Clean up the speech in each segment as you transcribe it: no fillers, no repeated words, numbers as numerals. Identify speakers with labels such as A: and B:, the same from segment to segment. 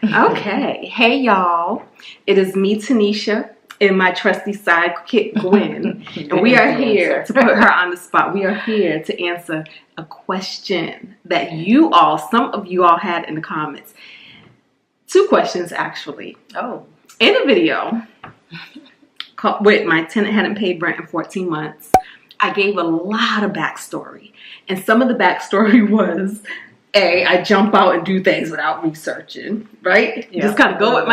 A: Okay. Hey, y'all. It is me, Tinesha, and my trusty sidekick, Gwen. And we are here to put her on the spot. We are here to answer a question that some of you all had in the comments. 2 questions, actually.
B: Oh.
A: In a video with my tenant hadn't paid rent in 14 months, I gave a lot of backstory. And some of the backstory was, I jump out and do things without researching, right? Yeah. Just kind of go with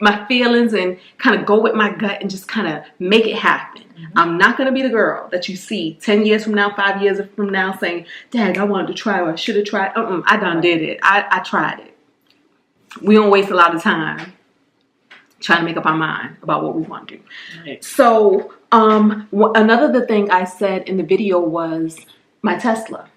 A: my feelings and kind of go with my gut and just kind of make it happen. Mm-hmm. I'm not going to be the girl that you see 10 years from now, 5 years from now saying, Dad, I wanted to try or I should have tried. I done did it. I tried it. We don't waste a lot of time trying to make up our mind about what we want to do. Right. So another thing I said in the video was my Tesla.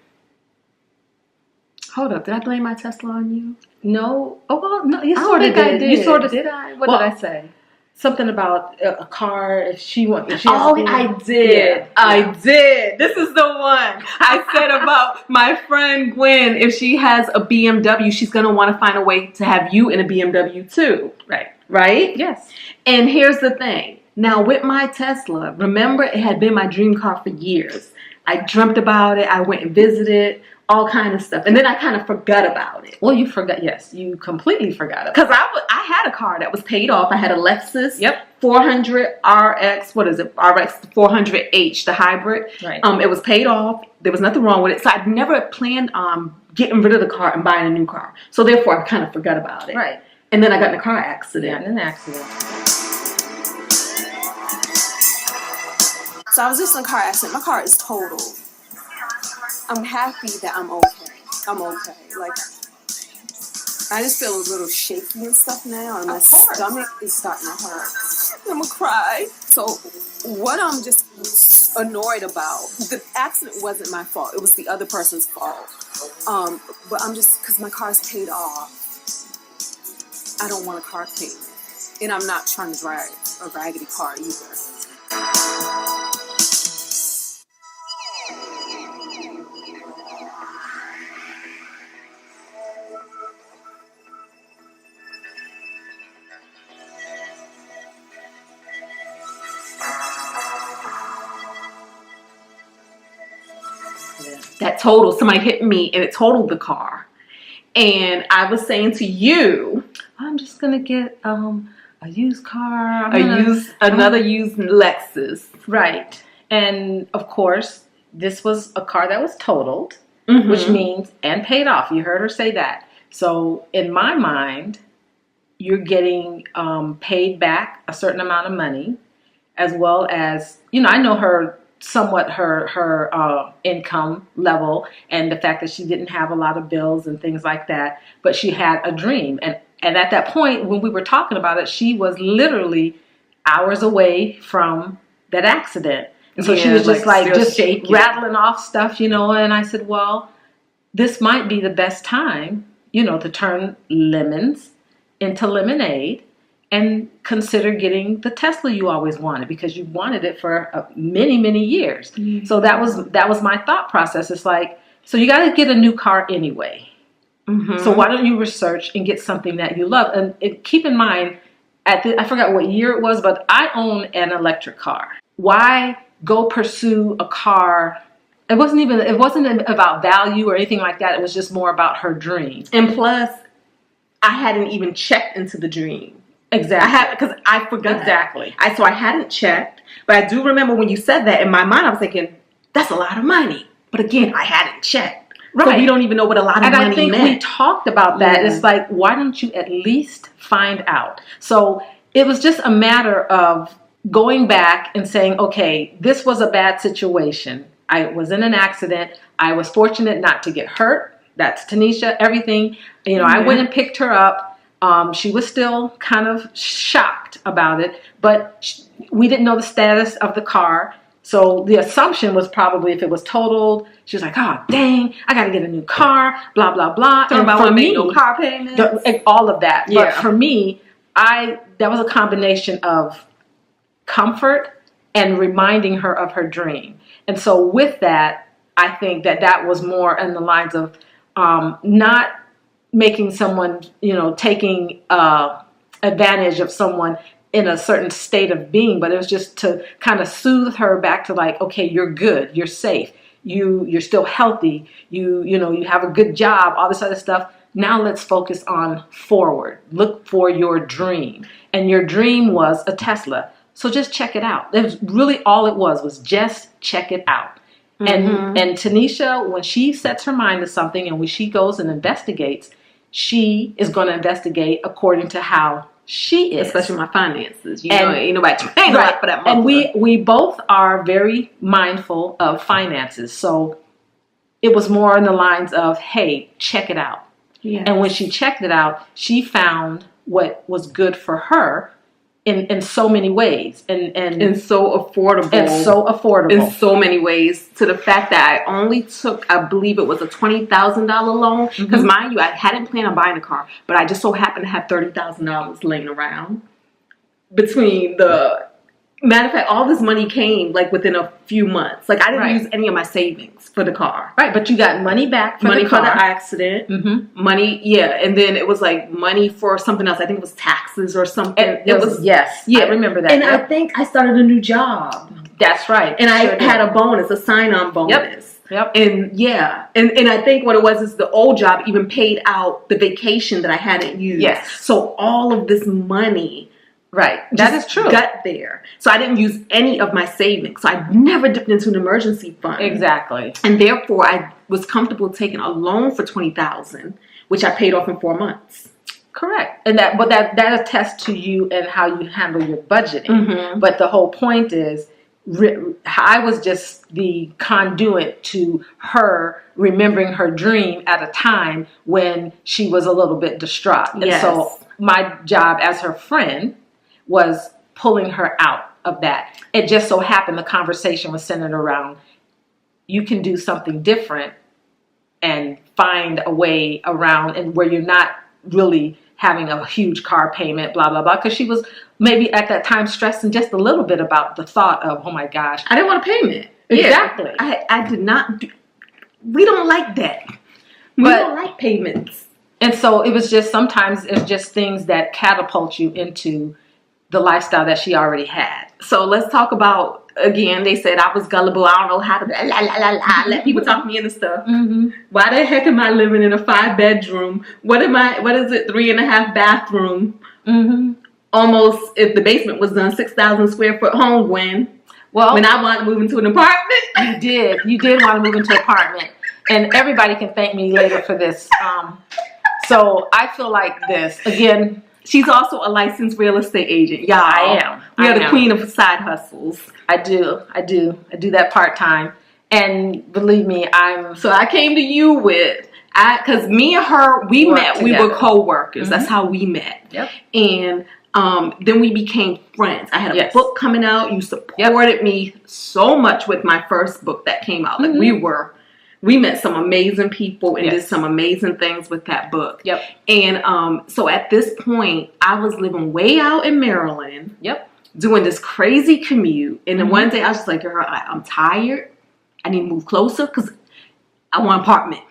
A: Hold up, did I blame my Tesla on you?
B: No. Oh, well, no, you sort of did. You sort of did. What did I say? Something about a car. If she wants.
A: I did. Yeah. I did. This is the one I said about my friend Gwen. If she has a BMW, she's gonna want to find a way to have you in a BMW too.
B: Right.
A: Right.
B: Yes.
A: And here's the thing. Now with my Tesla, remember it had been my dream car for years. I dreamt about it. I went and visited. All kind of stuff. And then I kind of forgot about it.
B: Well, you forgot. Yes, you completely forgot about it.
A: Because I had a car that was paid off. I had a Lexus 400 RX, RX 400H, the hybrid. Right. It was paid off. There was nothing wrong with it. So I'd never planned on getting rid of the car and buying a new car. So therefore, I kind of forgot about it.
B: Right.
A: And then I got in a car accident.
B: Yeah, in an accident.
C: So I was just in a car accident. My car is totaled. I'm happy that I'm okay. I'm okay. Like, I just feel a little shaky and stuff now, and my stomach is starting to hurt. I'm gonna cry. So, what I'm just annoyed about, the accident wasn't my fault. It was the other person's fault. But I'm just, because my car's paid off, I don't want a car payment. And I'm not trying to drive a raggedy car either.
A: That totaled, somebody hit me and it totaled the car. And I was saying to you,
B: I'm just going to get a used car.
A: Another used Lexus.
B: Right. And of course, this was a car that was totaled, which means, and paid off. You heard her say that. So in my mind, you're getting paid back a certain amount of money, as well as, I know her income level and the fact that she didn't have a lot of bills and things like that, but she had a dream. And at that point, when we were talking about it, she was literally hours away from that accident. And so she was just shaking, rattling off stuff, and I said, well, this might be the best time, to turn lemons into lemonade and consider getting the Tesla you always wanted, because you wanted it for many, many years. Mm-hmm. So that was my thought process. It's like, so you got to get a new car anyway. Mm-hmm. So why don't you research and get something that you love? And keep in mind, I forgot what year it was, but I own an electric car. Why go pursue a car? It wasn't about value or anything like that. It was just more about her dream.
A: And plus, I hadn't even checked into the dream.
B: Exactly.
A: Because I forgot.
B: Exactly.
A: So I hadn't checked, but I do remember when you said that, in my mind I was thinking, that's a lot of money. But again, I hadn't checked. Right. So we don't even know what a lot of money meant.
B: And I think we talked about that. Yeah. It's like, why don't you at least find out? So it was just a matter of going back and saying, okay, this was a bad situation. I was in an accident. I was fortunate not to get hurt. That's Tinesha, everything. I went and picked her up. She was still kind of shocked about it, but we didn't know the status of the car. So the assumption was probably if it was totaled, she was like, oh, dang, I got to get a new car, blah, blah, blah.
A: So and I want to make no car payments.
B: All of that.
A: Yeah.
B: But for me, that was a combination of comfort and reminding her of her dream. And so with that, I think that was more in the lines of not making someone, taking advantage of someone in a certain state of being, but it was just to kind of soothe her back to like, okay, you're good, you're safe, you're still healthy, you have a good job, all this other stuff. Now let's focus on forward. Look for your dream. And your dream was a Tesla. So just check it out. It was really all it was just check it out. And Tinesha, when she sets her mind to something and when she goes and investigates, she is going to investigate according to how she is.
A: Especially my finances. Ain't nobody paying right for that.
B: And we both are very mindful of finances. So it was more in the lines of, hey, check it out. Yes. And when she checked it out, she found what was good for her in so many ways. And
A: so affordable.
B: In
A: so many ways, to the fact that I only took, I believe it was a $20,000 loan. Because mind you, I hadn't planned on buying a car, but I just so happened to have $30,000 laying around. Between matter of fact, all this money came like within a few months. Like I didn't use any of my savings for the car.
B: Right, but you got money back for
A: money
B: the car.
A: For the accident. Money, and then it was like money for something else. I think it was taxes or something.
B: It was yes, I remember that.
A: And I think I started a new job.
B: That's right.
A: And I had a bonus, a sign-on bonus.
B: Yep.
A: And and I think what it was is the old job even paid out the vacation that I hadn't used.
B: Yes.
A: So all of this money.
B: Right. That is true.
A: Got there. So I didn't use any of my savings. So I never dipped into an emergency fund.
B: Exactly.
A: And therefore I was comfortable taking a loan for $20,000, which I paid off in 4 months.
B: Correct. And that attests to you and how you handle your budgeting. But the whole point is I was just the conduit to her remembering her dream at a time when she was a little bit distraught. And so my job as her friend was pulling her out of that. It just so happened the conversation was centered around, you can do something different and find a way around and where you're not really having a huge car payment, blah, blah, blah. Because she was maybe at that time stressing just a little bit about the thought of, oh my gosh.
A: I didn't want a payment.
B: Exactly.
A: I did not we don't like that. We don't like payments.
B: And so it was just, sometimes it's just things that catapult you into the lifestyle that she already had.
A: So let's talk about, again, they said I was gullible. I don't know how to let people talk me into stuff. Why the heck am I living in a 5-bedroom? What is it, 3.5 bathroom? Almost, if the basement was done, 6,000 square foot home, Gwen. Well, when I wanted to move into an apartment.
B: You did want to move into an apartment. And everybody can thank me later for this. So I feel like this, again,
A: she's also a licensed real estate agent. Y'all.
B: I am.
A: We are the queen of side hustles.
B: I do that part-time. And believe me,
A: So I came to you because me and her, we met, together. We were co-workers. That's how we met.
B: Yep.
A: And then we became friends. I had a book coming out. You supported me so much with my first book that came out. Like we met some amazing people and did some amazing things with that book.
B: Yep.
A: And so at this point, I was living way out in Maryland.
B: Yep.
A: Doing this crazy commute. And then one day I was just like, girl, I'm tired. I need to move closer because I want an apartment.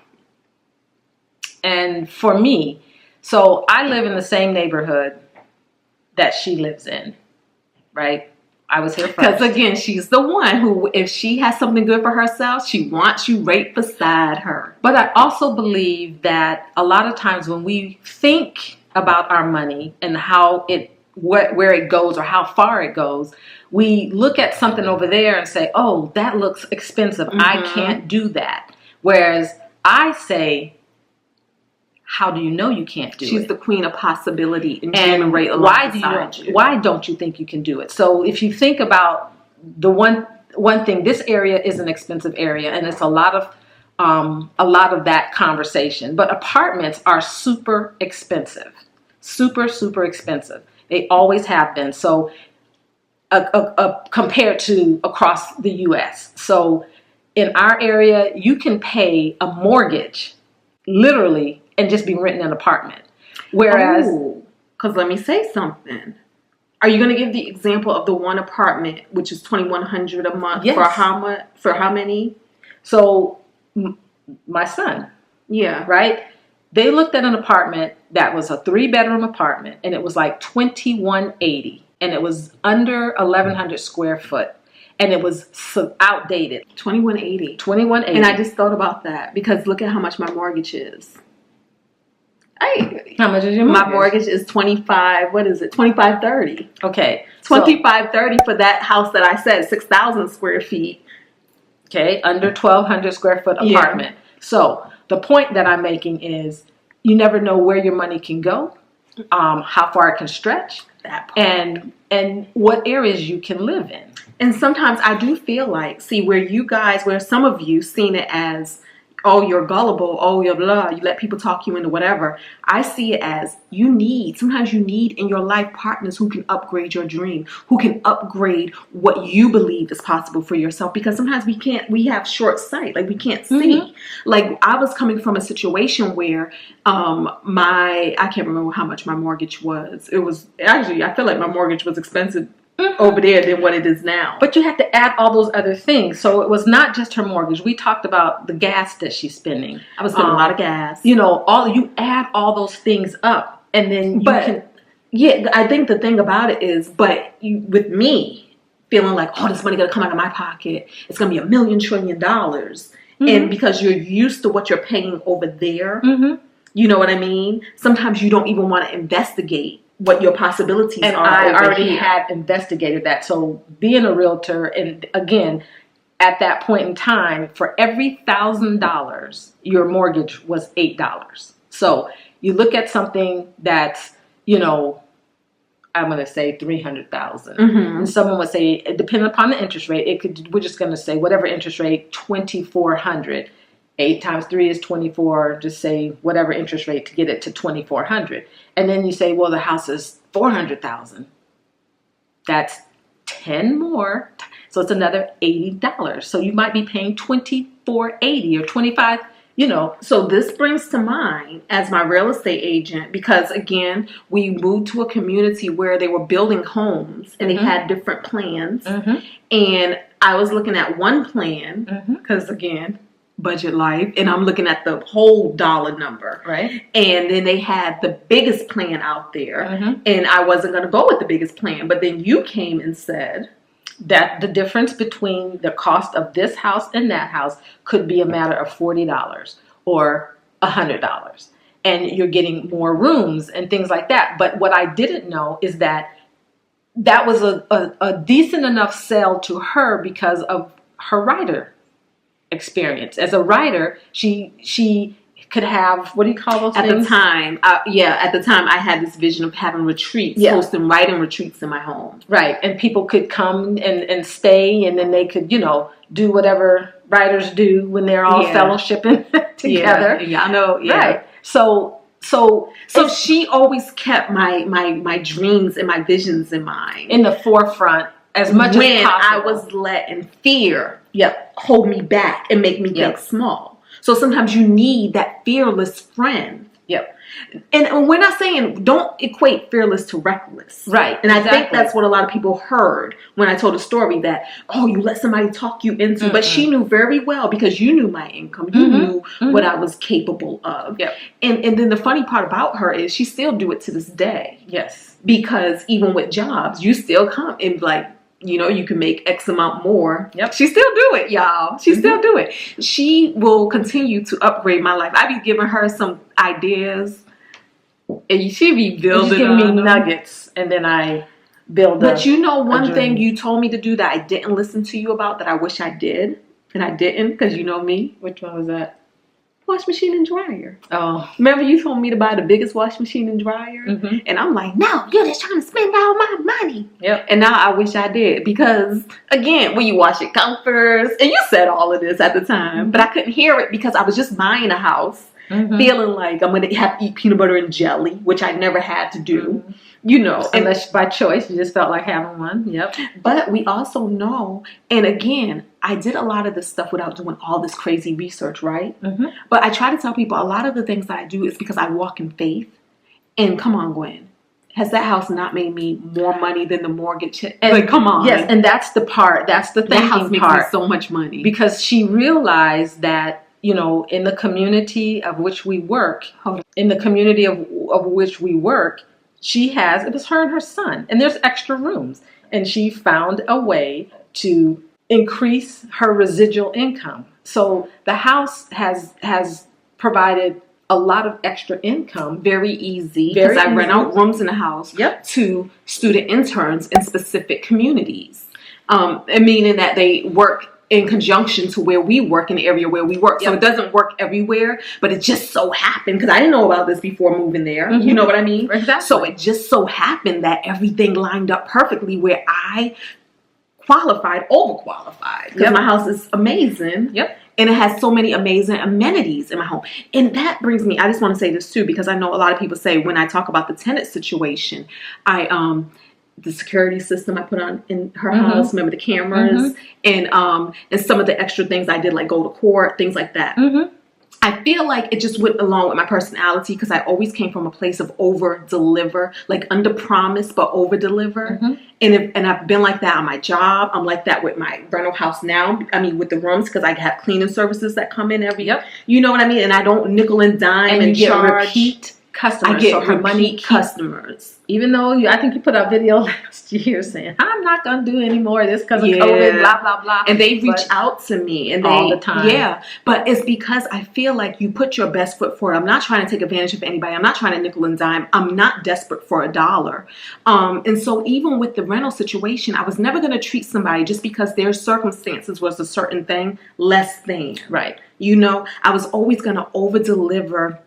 B: And for me, so I live in the same neighborhood that she lives in, right? I was here first.
A: Because again, she's the one who, if she has something good for herself, she wants you right beside her.
B: But I also believe that a lot of times when we think about our money and how where it goes or how far it goes, we look at something over there and say, oh, that looks expensive. I can't do that. Whereas I say, how do you know you can't do it?
A: She's the queen of possibility
B: and right why don't you think you can do it? So if you think about the one thing, this area is an expensive area, and it's a lot of that conversation. But apartments are super expensive, super expensive. They always have been. So compared to across the U.S. So in our area, you can pay a mortgage literally and just be renting an apartment. Whereas,
A: because let me say something. Are you going to give the example of the one apartment, which is $2,100 a month for how much? For how many?
B: So my son,
A: yeah,
B: right. They looked at an apartment that was a 3-bedroom apartment, and it was like $2,180, and it was under 1,100 square foot, and it was outdated.
A: $2,180.
B: $2,180.
A: And I just thought about that because look at how much my mortgage is.
B: How much is your mortgage?
A: My mortgage is $2,530.
B: Okay,
A: $2,530 for that house that I said 6,000 square feet.
B: Okay, under 1,200 square foot apartment. Yeah. So the point that I'm making is you never know where your money can go, how far it can stretch, and what areas you can live in.
A: And sometimes I do feel like, where some of you seen it as, oh, you're gullible, oh, you're blah, you let people talk you into whatever. I see it as sometimes you need in your life partners who can upgrade your dream, who can upgrade what you believe is possible for yourself, because sometimes we have short sight, like we can't see. Mm-hmm. Like I was coming from a situation where I can't remember how much my mortgage was. It was actually, I feel like my mortgage was expensive over there than what it is now.
B: But you have to add all those other things. So it was not just her mortgage. We talked about the gas that she's spending.
A: I was spending a lot of gas.
B: You add all those things up, and then
A: Yeah, I think the thing about it is, with me feeling like, oh, this money gonna come out of my pocket, it's gonna be $1 million trillion, and because you're used to what you're paying over there, you know what I mean? Sometimes you don't even want to investigate what your possibilities are.
B: And I already had investigated that. So being a realtor, and again, at that point in time, for every $1,000, your mortgage was $8. So you look at something that's, I'm going to say 300,000. And someone would say, depending upon the interest rate, we're just going to say whatever interest rate, 2,400. 8 times 3 is 24. Just say whatever interest rate to get it to 2,400. And then you say, well, the house is 400,000. That's 10 more. So it's another $80. So you might be paying $2,480 or $25.
A: So this brings to mind as my real estate agent, because again, we moved to a community where they were building homes and they had different plans. And I was looking at one plan because again, budget life, and I'm looking at the whole dollar number,
B: right?
A: And then they had the biggest plan out there, and I wasn't going to go with the biggest plan, but then you came and said
B: that the difference between the cost of this house and that house could be a matter of $40 or $100, and you're getting more rooms and things like that. But what I didn't know is that was a decent enough sale to her because of her writer experience. As a writer, she could have, what do you call those things?
A: At the time I had this vision of having retreats, hosting writing retreats in my home.
B: Right, and people could come and stay, and then they could, do whatever writers do when they're all fellowshipping together.
A: Yeah, I know. Yeah.
B: Right. So
A: she always kept my dreams and my visions in mind,
B: in the forefront as much as possible.
A: When I was letting fear hold me back and make me think small. So sometimes you need that fearless friend. And we're not saying don't equate fearless to reckless.
B: Right.
A: And I think that's what a lot of people heard when I told a story that, oh, you let somebody talk you into. But she knew very well, because you knew my income. You knew what I was capable of. And then the funny part about her is she still do it to this day.
B: Yes.
A: Because even with jobs, you still come and you can make X amount more. She still do it, y'all. She still do it. She will continue to upgrade my life. I be giving her some ideas, and she be building.
B: You give me nuggets, and then I build.
A: But one thing you told me to do that I didn't listen to you about that I wish I did, and I didn't, because you know me.
B: Which one was that?
A: Wash machine and dryer.
B: Oh,
A: remember you told me to buy the biggest wash machine and dryer, and I'm like, no, you're just trying to spend all my money. And now I wish I did, because again, when you wash your comforters, and you said all of this at the time, but I couldn't hear it because I was just buying a house, feeling like I'm going to have to eat peanut butter and jelly, which I never had to do.
B: Unless by choice, you just felt like having one.
A: But we also know, and again, I did a lot of this stuff without doing all this crazy research, right? But I try to tell people a lot of the things that I do is because I walk in faith. And come on, Gwen, has that house not made me more money than the mortgage? And come on.
B: Yes, and that's the part. That's the thinking
A: that house makes me so much money.
B: Because she realized that in the community of which we work, it was her and her son, and there's extra rooms. And she found a way to increase her residual income. So the house has provided a lot of extra income.
A: Very easy, because I rent out rooms in the house to student interns in specific communities. And meaning that they work in conjunction to where we work, in the area where we work. So it doesn't work everywhere, but it just so happened, because I didn't know about this before moving there. You know what I mean?
B: Exactly.
A: So it just so happened that everything lined up perfectly where I overqualified, because my house is amazing. And it has so many amazing amenities in my home. And that brings me, I just want to say this too, because I know a lot of people say when I talk about the tenant situation, the security system I put on in her house, remember the cameras, and some of the extra things I did, like go to court, things like that. I feel like it just went along with my personality, because I always came from a place of over-deliver, like under-promise but over-deliver. And I've been like that on my job. I'm like that with my rental house now. I mean, with the rooms, because I have cleaning services that come in every, you know what I mean? And I don't nickel and dime and
B: you
A: charge.
B: Get repeat customers.
A: I get repeat customers.
B: Even though I think you put out a video last year saying, I'm not going to do any more of this because of COVID, blah, blah, blah.
A: And they reach out to me. And
B: all the time.
A: Yeah. But it's because I feel like you put your best foot forward. I'm not trying to take advantage of anybody. I'm not trying to nickel and dime. I'm not desperate for a dollar. And so even with the rental situation, I was never going to treat somebody just because their circumstances was a certain thing, less than.
B: Right.
A: I was always going to over-deliver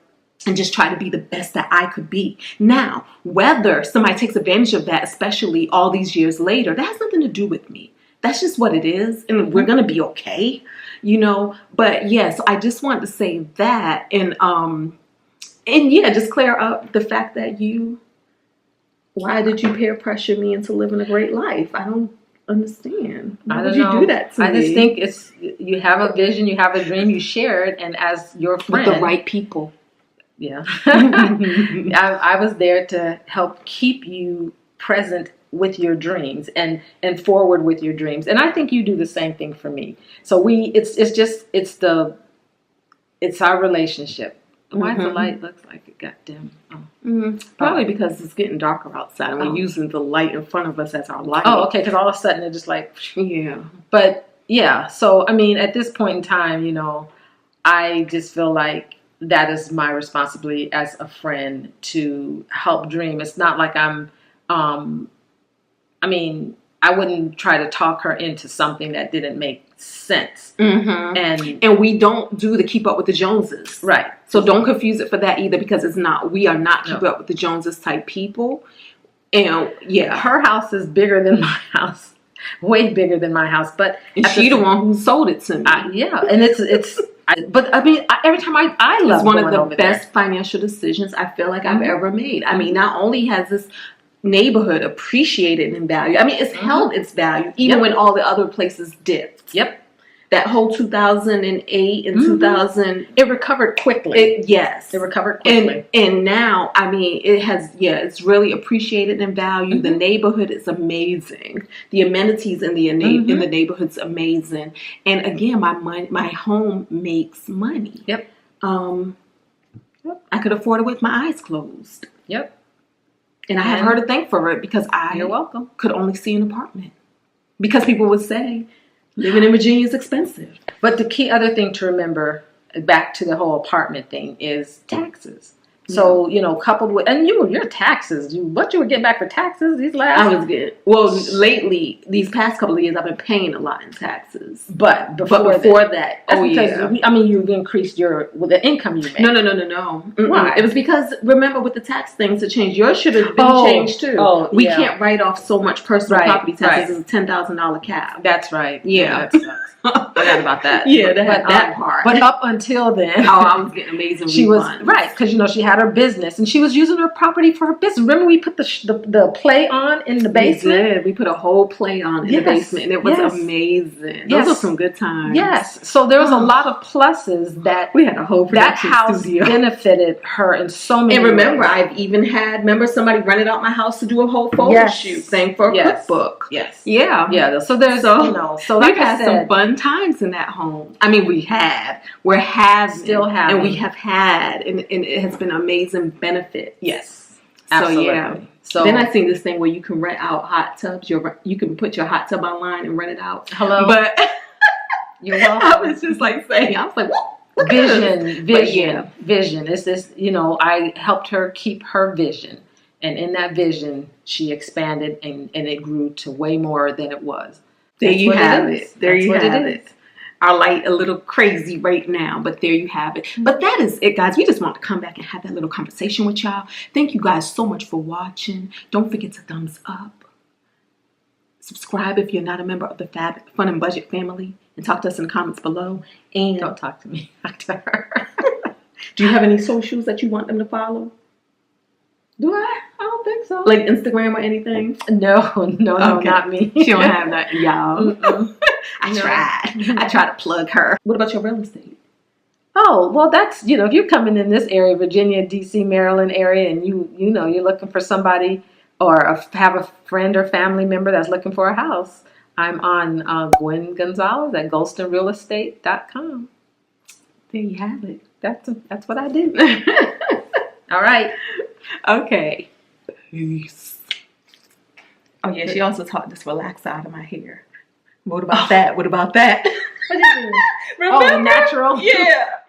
A: and just try to be the best that I could be. Now, whether somebody takes advantage of that, especially all these years later, that has nothing to do with me. That's just what it is, and we're going to be okay, But yes, I just wanted to say that, and just clear up the fact that why did you peer pressure me into living a great life? I don't understand. Why did you do that to me?
B: I just think you have a vision, you have a dream, you share it, and as your friend,
A: with the right people.
B: Yeah. I was there to help keep you present with your dreams and forward with your dreams. And I think you do the same thing for me. So it's our relationship. Why the light looks like it got dim?
A: Probably because it's getting darker outside and we're using the light in front of us as our light.
B: Oh, okay. Because all of a sudden it's just like, But yeah, so I mean, at this point in time, I just feel like that is my responsibility as a friend to help dream. It's not like I wouldn't try to talk her into something that didn't make sense. And we don't do the keep up with the Joneses. Right. So don't confuse it for that either, because we are not keep up with the Joneses type people. And her house is bigger than my house. Way bigger than my house. But she's the one who sold it to me.
A: And it's every time I love it's one of the best financial decisions I feel like I've ever made. I mean, not only has this neighborhood appreciated in value, I mean, it's held its value even when all the other places dipped. That whole 2008 and 2000,
B: it recovered quickly.
A: It
B: recovered quickly.
A: And now, I mean, it's really appreciated in value. The neighborhood is amazing. The amenities in the neighborhood's amazing. And again, my home makes money. I could afford it with my eyes closed. And I have her to thank for it, because
B: you're welcome.
A: Could only see an apartment. Because people would say, living in Virginia is expensive.
B: But the key other thing to remember, back to the whole apartment thing, is taxes. So, coupled with, and your taxes, what you were getting back for taxes these last?
A: I was getting, lately, these past couple of years, I've been paying a lot in taxes.
B: But before that, you've increased the income you make.
A: No. Why? It was because, remember, with the tax things to change, yours should have been changed too. We can't write off so much personal property taxes as a $10,000 cap.
B: That's right.
A: Yeah.
B: Forgot about that.
A: That part.
B: But up until then,
A: I was getting amazing.
B: She was right, because she had had her business, and she was using her property for her business. Remember, we put the play on in the basement.
A: We did. We put a whole play on in the basement, and it was amazing. Those were some good times.
B: Yes. So there was a lot of pluses that
A: we had a whole production
B: that house
A: studio.
B: Benefited her in so many.
A: And remember,
B: ways.
A: I've even had somebody rented out my house to do a whole photo shoot thing for a cookbook.
B: Yes.
A: Yeah.
B: Yeah. So there's so
A: like we've had some fun times in that home. I mean, we're having,
B: still having,
A: and we have had, and it has been amazing benefit.
B: Yes.
A: Absolutely.
B: So yeah. So
A: then I seen this thing where you can rent out hot tubs. You can put your hot tub online and rent it out.
B: Hello.
A: But
B: you're welcome.
A: I was just like saying, I was like, what?
B: Vision. It's this, I helped her keep her vision. And in that vision, she expanded and it grew to way more than it was.
A: There you have it. There you have it. Our light a little crazy right now, but there you have it. But that is it, guys. We just want to come back and have that little conversation with y'all. Thank you guys so much for watching. Don't forget to thumbs up. Subscribe if you're not a member of the Fun and Budget family. And talk to us in the comments below. And
B: don't talk to me. Talk to her.
A: Do you have any socials that you want them to follow?
B: Do I? I don't think so.
A: Like Instagram or anything?
B: No, not me.
A: She don't have that, y'all. I tried to plug her. What about your real estate?
B: Oh, well, that's, if you're coming in this area, Virginia, DC, Maryland area, and you're looking for somebody or have a friend or family member that's looking for a house, I'm on Gwen Gonzalez at GolstonRealEstate.com.
A: There you have it.
B: That's what I do. All right.
A: Okay. Peace. Oh yeah, she also taught this relaxer out of my hair. What about that? What about that?
B: What is it? Oh, natural?
A: Yeah.